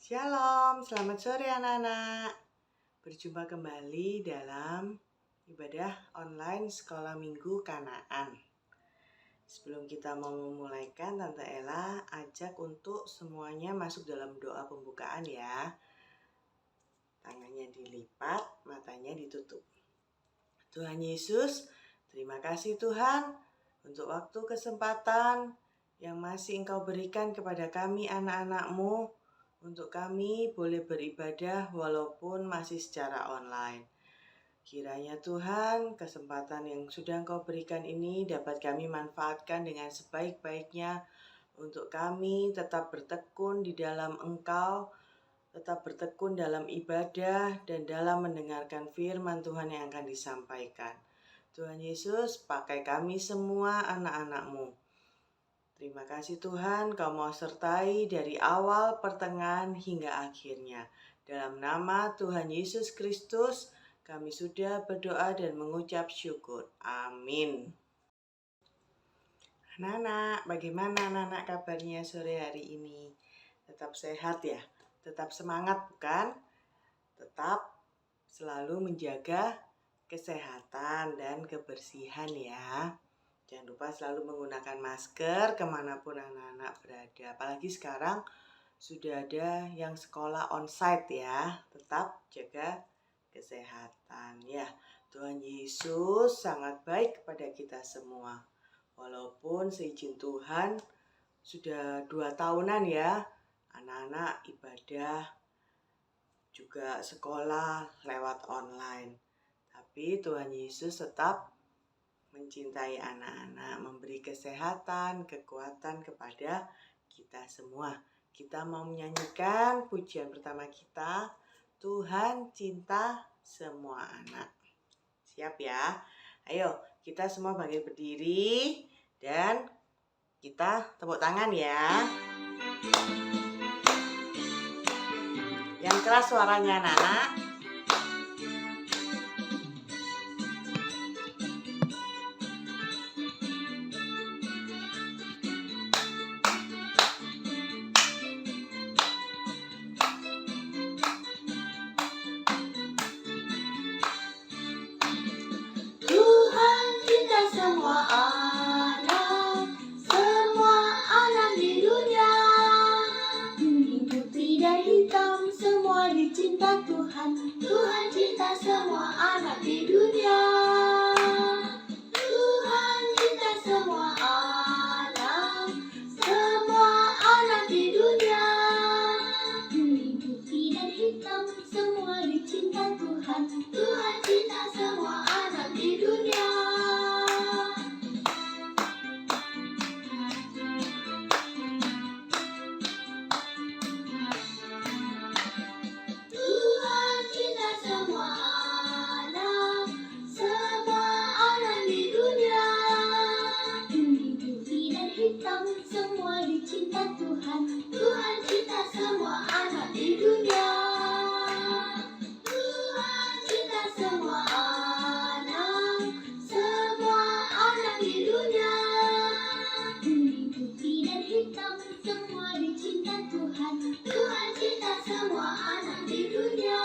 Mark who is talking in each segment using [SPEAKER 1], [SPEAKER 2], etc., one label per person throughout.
[SPEAKER 1] Shalom, selamat sore anak-anak. Berjumpa kembali dalam ibadah online Sekolah Minggu Kanaan. Sebelum kita mau memulaikan, Tante Ella ajak untuk semuanya masuk dalam doa pembukaan ya. Tangannya dilipat, matanya ditutup. Tuhan Yesus, terima kasih Tuhan untuk waktu kesempatan yang masih Engkau berikan kepada kami anak-anak-Mu, untuk kami boleh beribadah walaupun masih secara online. Kiranya Tuhan, kesempatan yang sudah Engkau berikan ini dapat kami manfaatkan dengan sebaik-baiknya untuk kami tetap bertekun di dalam Engkau, tetap bertekun dalam ibadah dan dalam mendengarkan firman Tuhan yang akan disampaikan. Tuhan Yesus, pakai kami semua anak-anak-Mu. Terima kasih Tuhan, Kau mau sertai dari awal, pertengahan, hingga akhirnya. Dalam nama Tuhan Yesus Kristus, kami sudah berdoa dan mengucap syukur. Amin. Anak-anak, bagaimana anak-anak kabarnya sore hari ini? Tetap sehat ya? Tetap semangat bukan? Tetap selalu menjaga kesehatan dan kebersihan ya. Jangan lupa selalu menggunakan masker kemanapun anak-anak berada. Apalagi sekarang sudah ada yang sekolah onsite ya. Tetap jaga kesehatan ya. Tuhan Yesus sangat baik kepada kita semua. Walaupun seizin Tuhan sudah 2 tahunan ya, anak-anak ibadah juga sekolah lewat online. Tapi Tuhan Yesus tetap mencintai anak-anak, memberi kesehatan, kekuatan kepada kita semua. Kita mau menyanyikan pujian pertama kita, Tuhan cinta semua anak. Siap ya? Ayo, kita semua bangkit berdiri dan kita tepuk tangan ya. Yang keras suaranya anak-anak.
[SPEAKER 2] Tuhan cinta semua anak di dunia. Kuning, putih, dan hitam, semua dicinta Tuhan. Tuhan cinta semua anak di dunia. Tuhan cinta semua anak di dunia. Kuning, putih, dan hitam, semua dicinta Tuhan. Tuhan cinta semua anak di dunia. Tuhan cinta semua anak di dunia. Kuning, putih, dan hitam, semua dicinta Tuhan. Tuhan cinta semua anak di dunia. Tuhan cinta semua anak di dunia. Kuning, putih, dan hitam, semua dicinta Tuhan. Tuhan cinta semua anak di dunia.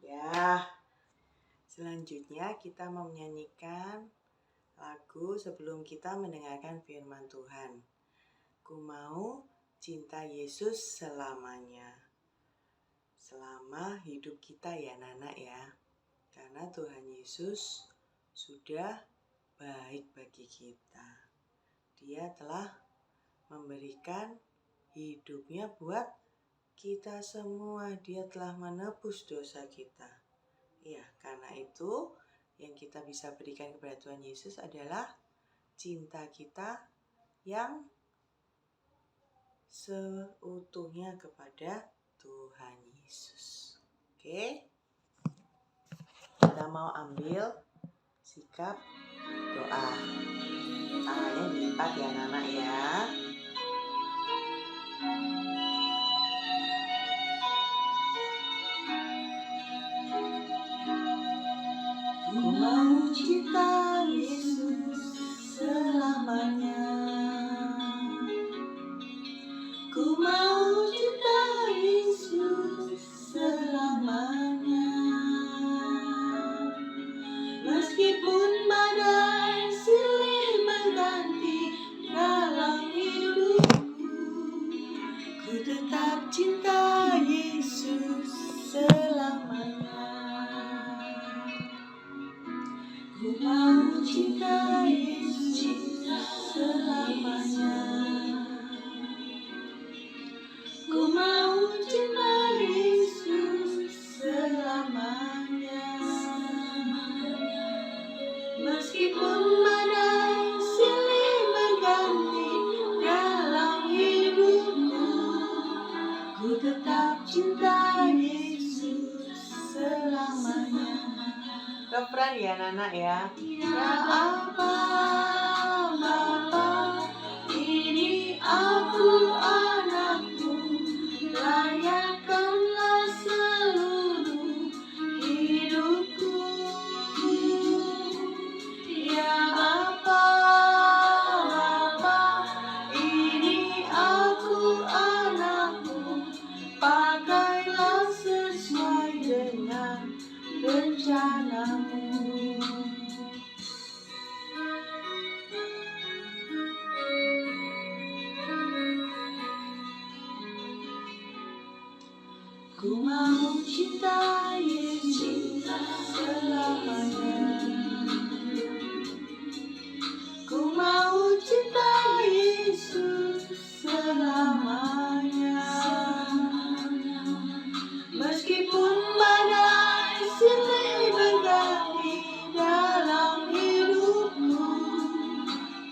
[SPEAKER 1] Ya, selanjutnya kita mau menyanyikan lagu sebelum kita mendengarkan firman Tuhan. Ku mau cinta Yesus selamanya. Selama hidup kita ya anak-anak ya. Karena Tuhan Yesus sudah baik bagi kita. Dia telah memberikan hidupnya buat kita semua. Dia telah menebus dosa kita. Ya, karena itu yang kita bisa berikan kepada Tuhan Yesus adalah cinta kita yang seutuhnya kepada Tuhan Yesus. Oke? Kita mau ambil sikap doa. Tangannya dilipat ya anak-anak ya. Ku mau cinta Yesus selamanya. Ku mau cinta Yesus selamanya. Meskipun badai silih berganti dalam hidupku, ku tetap cinta Yesus selamanya. Ku mau cinta Yesus selamanya. Ku mau cinta Yesus selamanya. Meskipun badai silih berganti dalam hidupku, ku tetap cinta Yesus selamanya. Refren ya anak ya. Ya apa Bapa, ini aku anakmu, layakkanlah seluruh hidupku. Ya Bapa, ini aku anakmu, pakailah sesuai dengan rencanamu. Ku mau cinta Yesus selamanya. Ku mau cinta Yesus selamanya. Meskipun badai silih berganti dalam hidupku,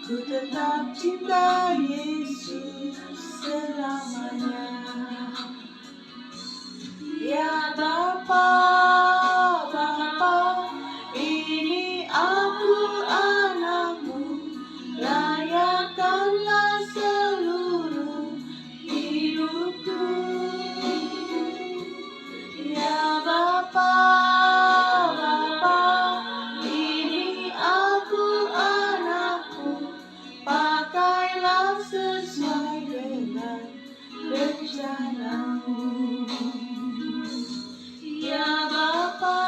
[SPEAKER 1] ku tetap cinta Yesus selamanya. Ya Bapa, ini aku anakmu, layakkanlah seluruh hidupku. Ya Bapa, ini aku anakmu, pakailah sesuai dengan rencanamu. Ya Bapa,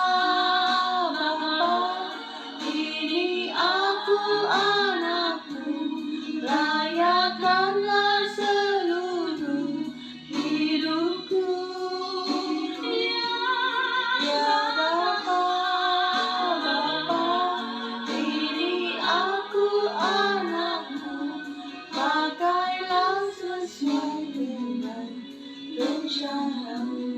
[SPEAKER 1] ini aku anakmu, layakkanlah seluruh hidupku. Ya Bapa, ini aku anakmu, pakailah sesuai dengan rencanamu.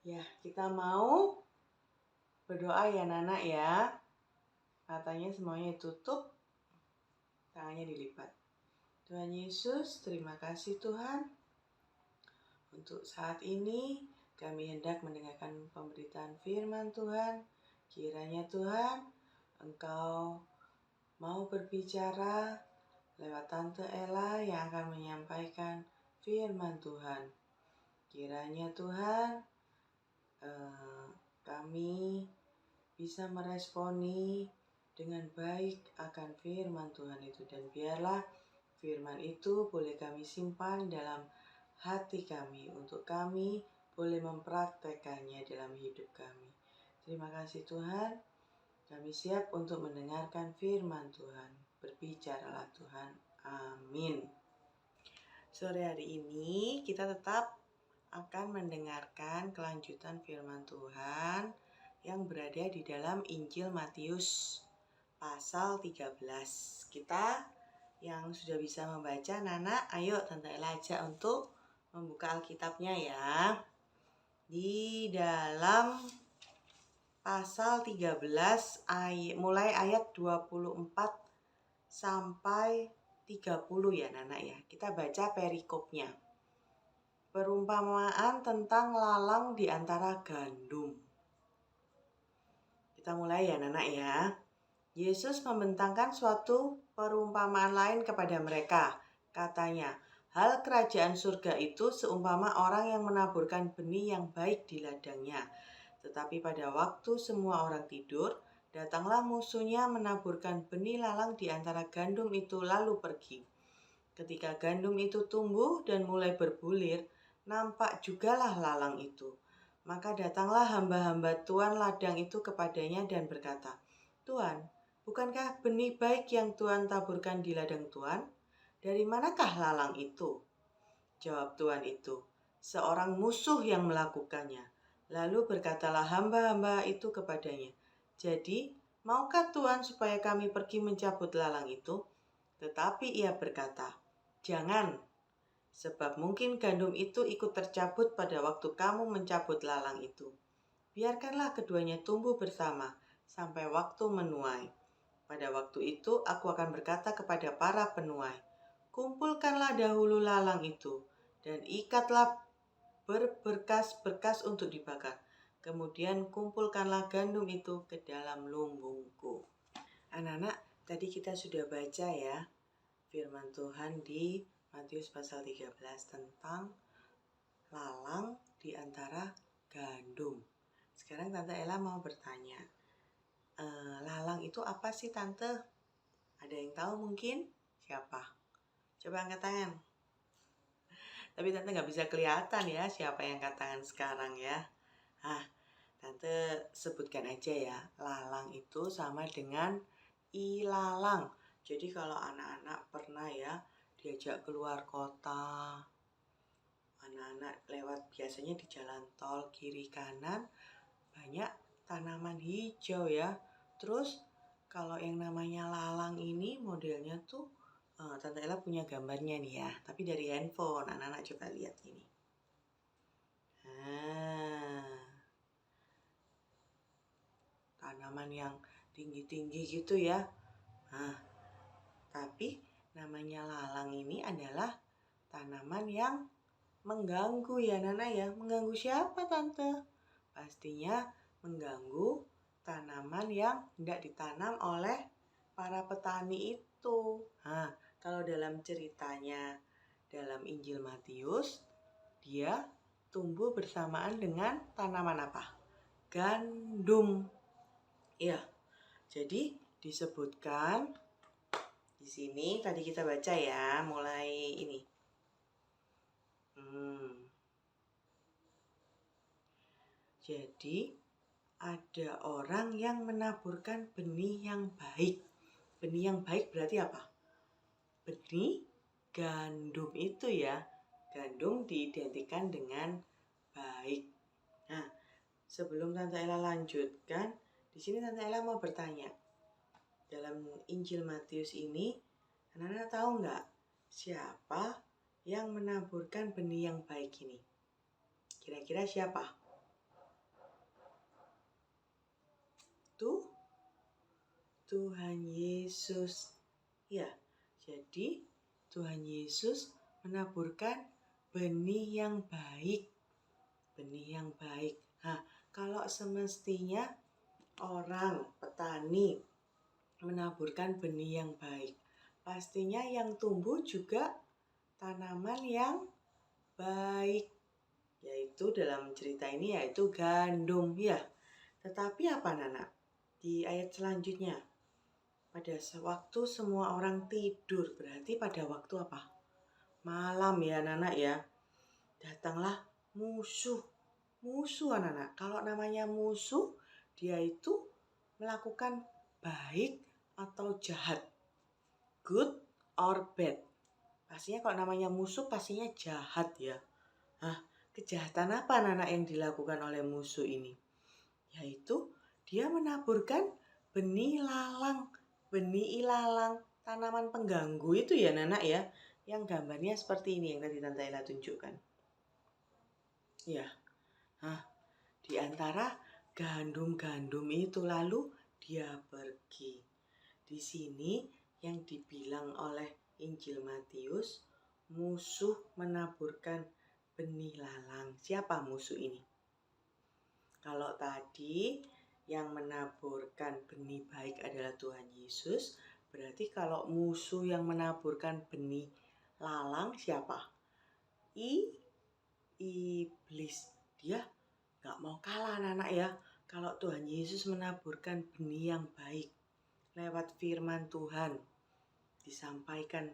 [SPEAKER 1] Ya, kita mau berdoa ya Nana ya. Matanya semuanya tutup, tangannya dilipat. Tuhan Yesus, terima kasih Tuhan. Untuk saat ini kami hendak mendengarkan pemberitaan firman Tuhan. Kiranya Tuhan, Engkau mau berbicara lewat Tante Ella yang akan menyampaikan firman Tuhan. Kiranya Tuhan, kami bisa meresponi dengan baik akan firman Tuhan itu, dan biarlah firman itu boleh kami simpan dalam hati kami untuk kami boleh mempraktekannya dalam hidup kami. Terima kasih Tuhan, kami siap untuk mendengarkan firman Tuhan. Berbicaralah Tuhan, amin. Sore hari ini kita tetap akan mendengarkan kelanjutan firman Tuhan yang berada di dalam Injil Matius pasal 13. Kita yang sudah bisa membaca, Nana, ayo Tante Ella ajak untuk membuka Alkitabnya ya. Di dalam pasal 13 mulai ayat 24 sampai 30 ya Nana ya. Kita baca perikopnya. Perumpamaan tentang lalang di antara gandum. Kita mulai ya Nana ya. Yesus membentangkan suatu perumpamaan lain kepada mereka. Katanya, Hal kerajaan surga itu seumpama orang yang menaburkan benih yang baik di ladangnya. Tetapi pada waktu semua orang tidur, datanglah musuhnya menaburkan benih lalang di antara gandum itu lalu pergi. Ketika gandum itu tumbuh dan mulai berbulir, nampak jugalah lalang itu. Maka datanglah hamba-hamba Tuan ladang itu kepadanya dan berkata, "Tuan, bukankah benih baik yang Tuan taburkan di ladang Tuan? Dari manakah lalang itu?" Jawab Tuan itu, "Seorang musuh yang melakukannya." Lalu berkatalah hamba-hamba itu kepadanya, "Jadi, maukah Tuan supaya kami pergi mencabut lalang itu?" Tetapi ia berkata, "Jangan, sebab mungkin gandum itu ikut tercabut pada waktu kamu mencabut lalang itu. Biarkanlah keduanya tumbuh bersama sampai waktu menuai. Pada waktu itu aku akan berkata kepada para penuai, kumpulkanlah dahulu lalang itu dan ikatlah berberkas-berkas untuk dibakar. Kemudian kumpulkanlah gandum itu ke dalam lumbungku." Anak-anak, tadi kita sudah baca ya firman Tuhan di Matius pasal 13 tentang lalang di antara gandum. Sekarang Tante Ella mau bertanya, lalang itu apa sih Tante? Ada yang tahu mungkin? Siapa? Coba angkat tangan. Tapi Tante nggak bisa kelihatan ya siapa yang angkat tangan sekarang ya. Tante sebutkan aja ya. Lalang itu sama dengan ilalang. Jadi kalau anak-anak pernah ya diajak keluar kota, anak-anak lewat biasanya di jalan tol kiri kanan, banyak tanaman hijau ya. Terus kalau yang namanya lalang ini modelnya tuh Tante Ella punya gambarnya nih ya, tapi dari handphone. Anak-anak coba lihat ini. Tanaman yang tinggi-tinggi gitu ya. Tapi namanya lalang ini adalah tanaman yang mengganggu ya Nana ya. Mengganggu siapa Tante? Pastinya mengganggu tanaman yang tidak ditanam oleh para petani itu. Kalau dalam ceritanya dalam Injil Matius, dia tumbuh bersamaan dengan tanaman apa? Gandum. Ya, jadi disebutkan di sini tadi kita baca ya, mulai ini. Jadi ada orang yang menaburkan benih yang baik. Benih yang baik berarti apa? Benih gandum itu ya. Gandum diidentikan dengan baik. Sebelum Tante Ella lanjutkan, di sini Tante Ella mau bertanya. Dalam Injil Matius ini, anak-anak tahu nggak siapa yang menaburkan benih yang baik ini? Kira-kira siapa? Tuhan Yesus. Ya, jadi Tuhan Yesus menaburkan benih yang baik. Benih yang baik. Kalau semestinya orang, petani menaburkan benih yang baik, pastinya yang tumbuh juga tanaman yang baik. Yaitu dalam cerita ini yaitu gandum ya. Tetapi apa Nana? Di ayat selanjutnya, pada waktu semua orang tidur, berarti pada waktu apa? Malam ya Nana ya. Datanglah musuh anak-anak. Kalau namanya musuh, dia itu melakukan baik atau jahat, good or bad. Pastinya kalau namanya musuh pastinya jahat ya. Kejahatan apa anak-anak yang dilakukan oleh musuh ini? Yaitu dia menaburkan benih lalang, benih ilalang, tanaman pengganggu itu ya anak-anak ya. Yang gambarnya seperti ini yang tadi Tante Ella tunjukkan. Ya, di antara gandum-gandum itu lalu dia pergi. Di sini yang dibilang oleh Injil Matius, musuh menaburkan benih lalang. Siapa musuh ini? Kalau tadi yang menaburkan benih baik adalah Tuhan Yesus, berarti kalau musuh yang menaburkan benih lalang siapa? Iblis. Dia gak mau kalah anak-anak ya. Kalau Tuhan Yesus menaburkan benih yang baik lewat firman Tuhan, disampaikan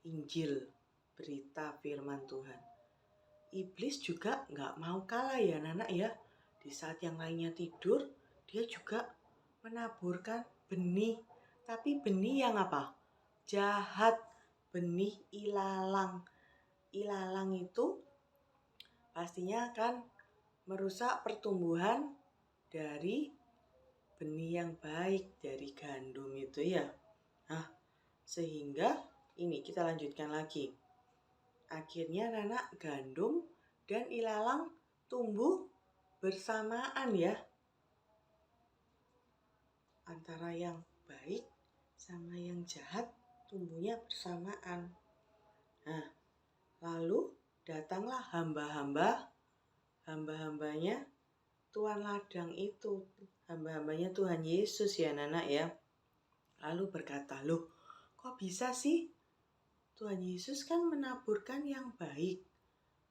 [SPEAKER 1] Injil, berita firman Tuhan. Iblis juga gak mau kalah ya anak-anak ya. Di saat yang lainnya tidur, dia juga menaburkan benih. Tapi benih yang apa? Jahat, benih ilalang. Ilalang itu pastinya akan merusak pertumbuhan dari benih yang baik, dari gandum itu ya. Nah, sehingga ini kita lanjutkan lagi. Akhirnya anak gandum dan ilalang tumbuh bersamaan ya. Antara yang baik sama yang jahat tumbuhnya bersamaan. Nah, lalu datanglah hamba-hambanya Tuhan ladang itu, hamba-hambanya Tuhan Yesus ya anak ya. Lalu berkata, loh kok bisa sih? Tuhan Yesus kan menaburkan yang baik.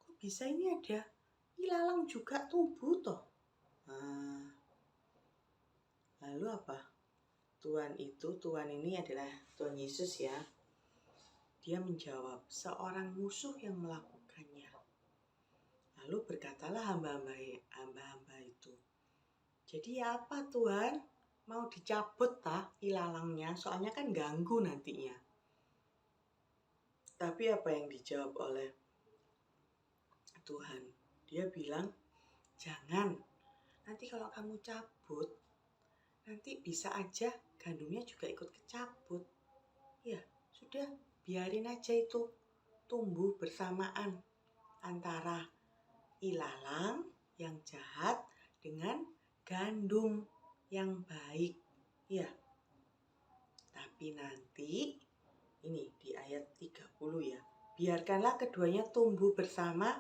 [SPEAKER 1] Kok bisa ini ada ilalang juga tumbuh toh? Nah, lalu apa? Tuhan ini adalah Tuhan Yesus ya. Dia menjawab, seorang musuh yang melakukannya. Lalu berkatalah hamba-hamba itu, jadi apa Tuhan? Mau dicabut ilalangnya? Soalnya kan ganggu nantinya. Tapi apa yang dijawab oleh Tuhan? Dia bilang, jangan. Nanti kalau kamu cabut, nanti bisa aja gandumnya juga ikut kecabut. Ya, sudah biarin aja itu tumbuh bersamaan antara ilalang yang jahat dengan gandum yang baik. Ya. Tapi nanti ini di ayat 30 ya. Biarkanlah keduanya tumbuh bersama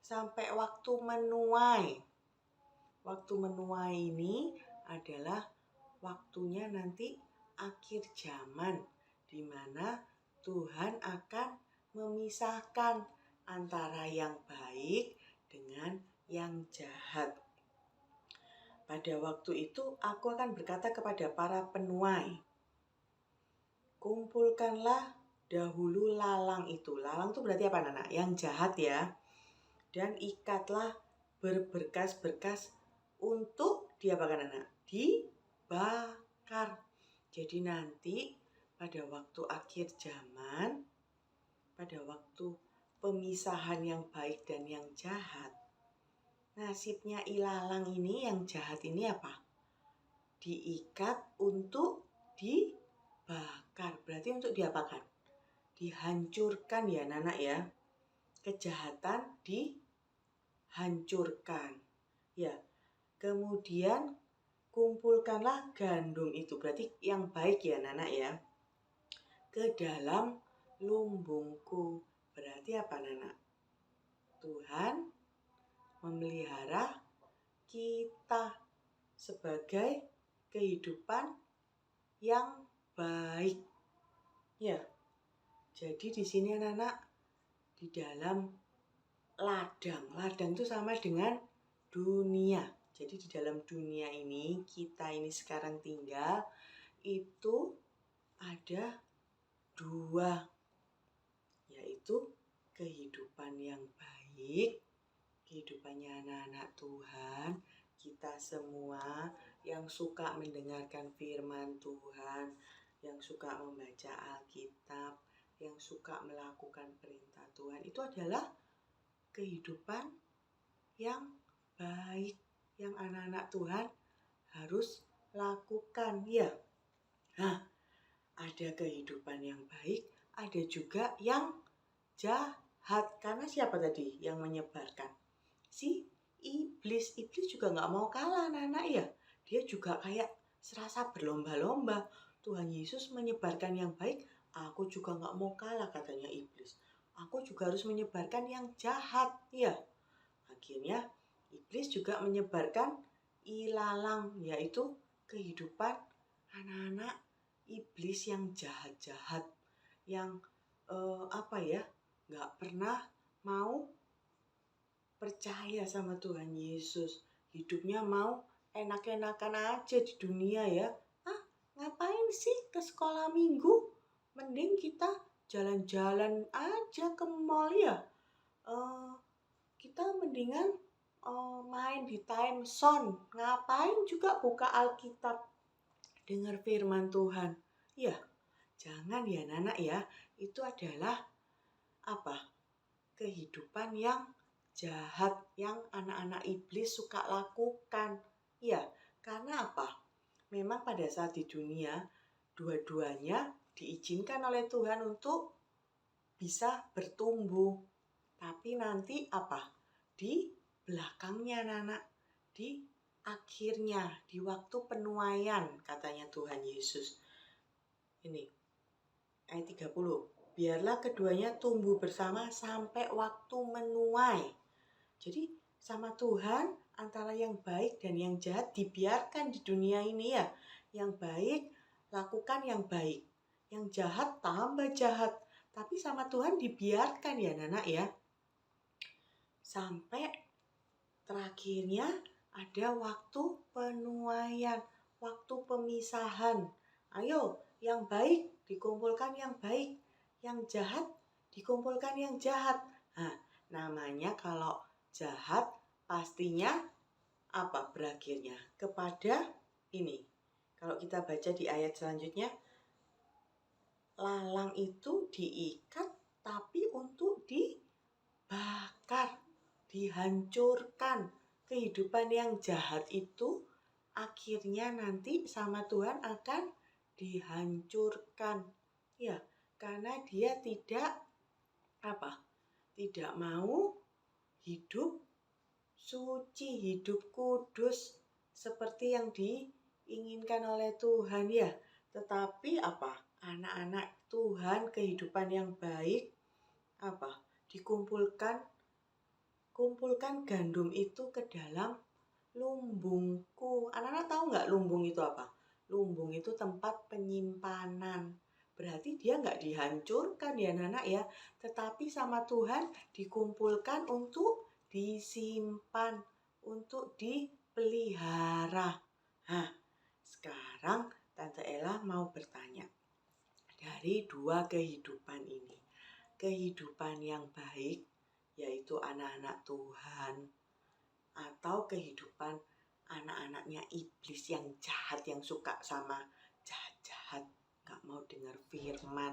[SPEAKER 1] sampai waktu menuai. Waktu menuai ini adalah waktunya nanti akhir zaman, di mana Tuhan akan memisahkan antara yang baik dengan yang jahat. Pada waktu itu aku akan berkata kepada para penuai, kumpulkanlah dahulu lalang itu. Lalang itu berarti apa anak? Yang jahat ya. Dan ikatlah berberkas-berkas untuk diapakan anak? Dibakar. Jadi nanti pada waktu akhir zaman, pada waktu pemisahan yang baik dan yang jahat, nasibnya ilalang ini, yang jahat ini apa? Diikat untuk dibakar. Berarti untuk diapakan? Dihancurkan ya anak ya. Kejahatan dihancurkan. Ya. Kemudian kumpulkanlah gandum itu. Berarti yang baik ya anak ya. Ke dalam lumbungku. Berarti apa anak? Tuhan memelihara kita sebagai kehidupan yang baik. Ya. Jadi di sini anak-anak di dalam ladang. Ladang itu sama dengan dunia. Jadi di dalam dunia ini, kita ini sekarang tinggal, itu ada dua, yaitu kehidupan yang baik, kehidupannya anak-anak Tuhan, kita semua yang suka mendengarkan firman Tuhan, yang suka membaca Alkitab, yang suka melakukan perintah Tuhan, itu adalah kehidupan yang baik, yang anak-anak Tuhan harus lakukan ya. Nah, ada kehidupan yang baik, ada juga yang jahat. Karena siapa tadi yang menyebarkan? Si iblis. Iblis juga gak mau kalah anak-anak ya. Dia juga kayak serasa berlomba-lomba. Tuhan Yesus menyebarkan yang baik, aku juga gak mau kalah katanya iblis. Aku juga harus menyebarkan yang jahat ya. Akhirnya iblis juga menyebarkan ilalang, yaitu kehidupan anak-anak iblis yang jahat-jahat, yang nggak pernah mau percaya sama Tuhan Yesus. Hidupnya mau enak-enakan aja di dunia ya. Ngapain sih ke sekolah minggu? Mending kita jalan-jalan aja ke mall ya. Kita mendingan main di time zone. Ngapain juga buka Alkitab, dengar firman Tuhan. Ya, jangan ya Nana ya. Itu adalah kehidupan yang jahat yang anak-anak iblis suka lakukan. Ya, karena memang pada saat di dunia dua-duanya diizinkan oleh Tuhan untuk bisa bertumbuh. Tapi nanti di belakangnya Nana, di akhirnya, di waktu penuaian katanya Tuhan Yesus. Ini ayat 30. Biarlah keduanya tumbuh bersama sampai waktu menuai. Jadi sama Tuhan antara yang baik dan yang jahat dibiarkan di dunia ini ya. Yang baik lakukan yang baik, yang jahat tambah jahat. Tapi sama Tuhan dibiarkan ya Nana ya. Sampai terakhirnya ada waktu penuaian, waktu pemisahan. Ayo, yang baik dikumpulkan yang baik, yang jahat dikumpulkan yang jahat. Namanya kalau jahat pastinya berakhirnya? Kepada ini. Kalau kita baca di ayat selanjutnya, lalang itu diikat tapi untuk dibakar, dihancurkan. Kehidupan yang jahat itu akhirnya nanti sama Tuhan akan dihancurkan. Ya, karena dia tidak mau hidup suci, hidup kudus seperti yang diinginkan oleh Tuhan ya. Tetapi anak-anak Tuhan kehidupan yang baik kumpulkan gandum itu ke dalam lumbungku. Anak-anak tahu nggak lumbung itu apa? Lumbung itu tempat penyimpanan. Berarti dia nggak dihancurkan ya Nana ya. Tetapi sama Tuhan dikumpulkan untuk disimpan, untuk dipelihara. Sekarang Tante Ella mau bertanya. Dari dua kehidupan ini, kehidupan yang baik yaitu anak-anak Tuhan, atau kehidupan anak-anaknya iblis yang jahat, yang suka sama jahat-jahat, gak mau dengar firman,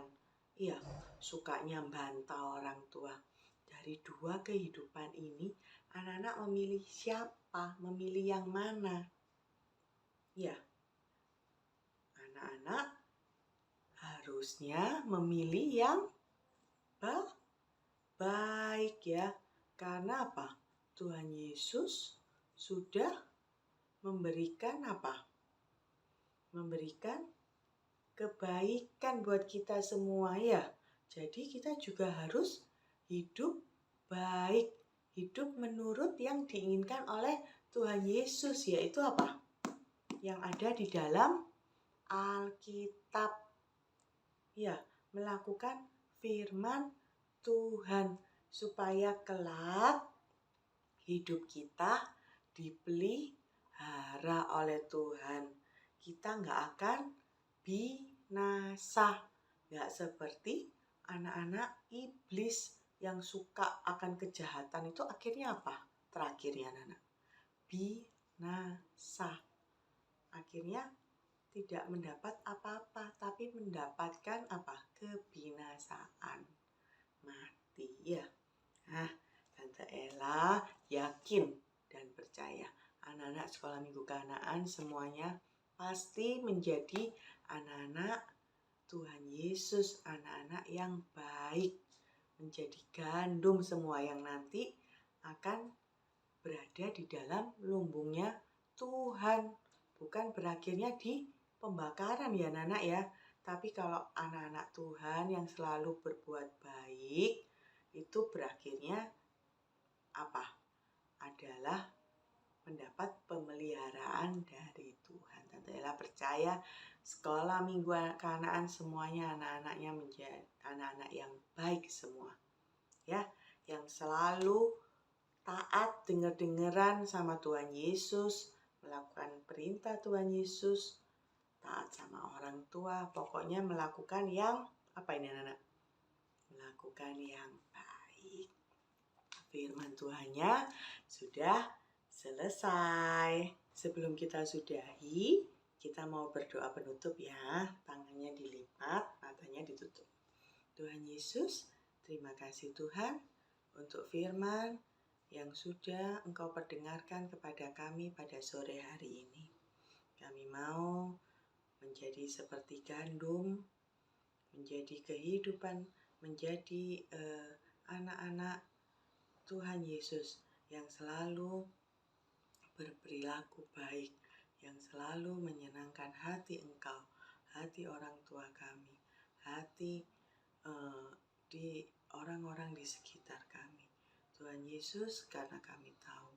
[SPEAKER 1] sukanya bantah orang tua. Dari dua kehidupan ini, anak-anak memilih siapa? Memilih yang mana? Anak-anak harusnya memilih yang baik ya. Karena Tuhan Yesus sudah memberikan memberikan kebaikan buat kita semua ya. Jadi kita juga harus hidup baik, hidup menurut yang diinginkan oleh Tuhan Yesus, yaitu yang ada di dalam Alkitab. Ya, melakukan firman Tuhan supaya kelak hidup kita dipelihara oleh Tuhan. Kita nggak akan binasa. Nggak seperti anak-anak iblis yang suka akan kejahatan itu akhirnya terakhirnya Nana? Binasa. Akhirnya tidak mendapat apa-apa, tapi mendapatkan kebinasaan. Mati ya. Tante Ella yakin dan percaya anak-anak sekolah minggu Kanaan semuanya pasti menjadi anak-anak Tuhan Yesus, anak-anak yang baik, menjadi gandum semua yang nanti akan berada di dalam lumbungnya Tuhan, bukan berakhirnya di pembakaran ya Nana ya. Tapi kalau anak-anak Tuhan yang selalu berbuat baik, itu berakhirnya adalah mendapat pemeliharaan dari Tuhan. Tante Ella percaya sekolah minggu Kanaan semuanya anak-anaknya menjadi anak-anak yang baik semua. Ya, yang selalu taat, dengar-dengaran sama Tuhan Yesus, melakukan perintah Tuhan Yesus, taat sama orang tua, pokoknya melakukan yang apa ini anak-anak? Melakukan yang baik. Firman Tuhannya sudah selesai. Sebelum kita sudahi, kita mau berdoa penutup ya. Tangannya dilipat, matanya ditutup. Tuhan Yesus, terima kasih Tuhan untuk firman yang sudah Engkau perdengarkan kepada kami pada sore hari ini. Kami mau menjadi seperti gandum, menjadi kehidupan, menjadi anak-anak Tuhan Yesus yang selalu berperilaku baik, yang selalu menyenangkan hati Engkau, hati orang tua kami, hati di orang-orang di sekitar kami. Tuhan Yesus, karena kami tahu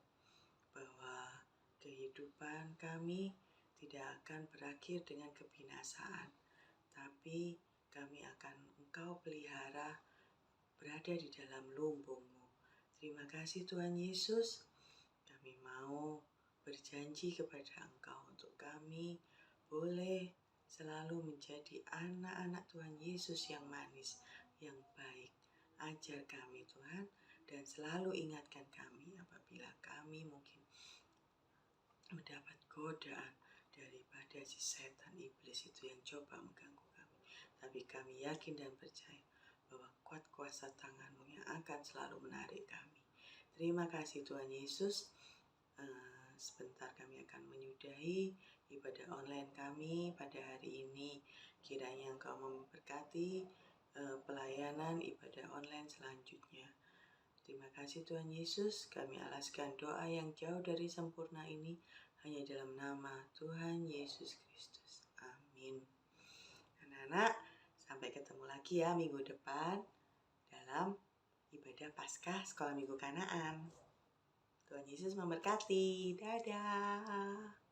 [SPEAKER 1] bahwa kehidupan kami tidak akan berakhir dengan kebinasaan, tapi kami akan Engkau pelihara berada di dalam lumbung-Mu. Terima kasih Tuhan Yesus, kami mau berjanji kepada Engkau untuk kami boleh selalu menjadi anak-anak Tuhan Yesus yang manis, yang baik. Ajar kami Tuhan, dan selalu ingatkan kami apabila kami mungkin mendapat godaan daripada si setan iblis itu yang coba mengganggu kami. Tapi kami yakin dan percaya bahwa kuat kuasa tangan-Mu yang akan selalu menarik kami. Terima kasih Tuhan Yesus. Sebentar kami akan menyudahi ibadah online kami pada hari ini. Kiranya Engkau memberkati pelayanan ibadah online selanjutnya. Terima kasih Tuhan Yesus, kami alaskan doa yang jauh dari sempurna ini hanya dalam nama Tuhan Yesus Kristus. Amin. Anak-anak, sampai ketemu lagi ya minggu depan dalam ibadah Paskah Sekolah Minggu Kanaan. Tuhan Yesus memberkati. Dadah.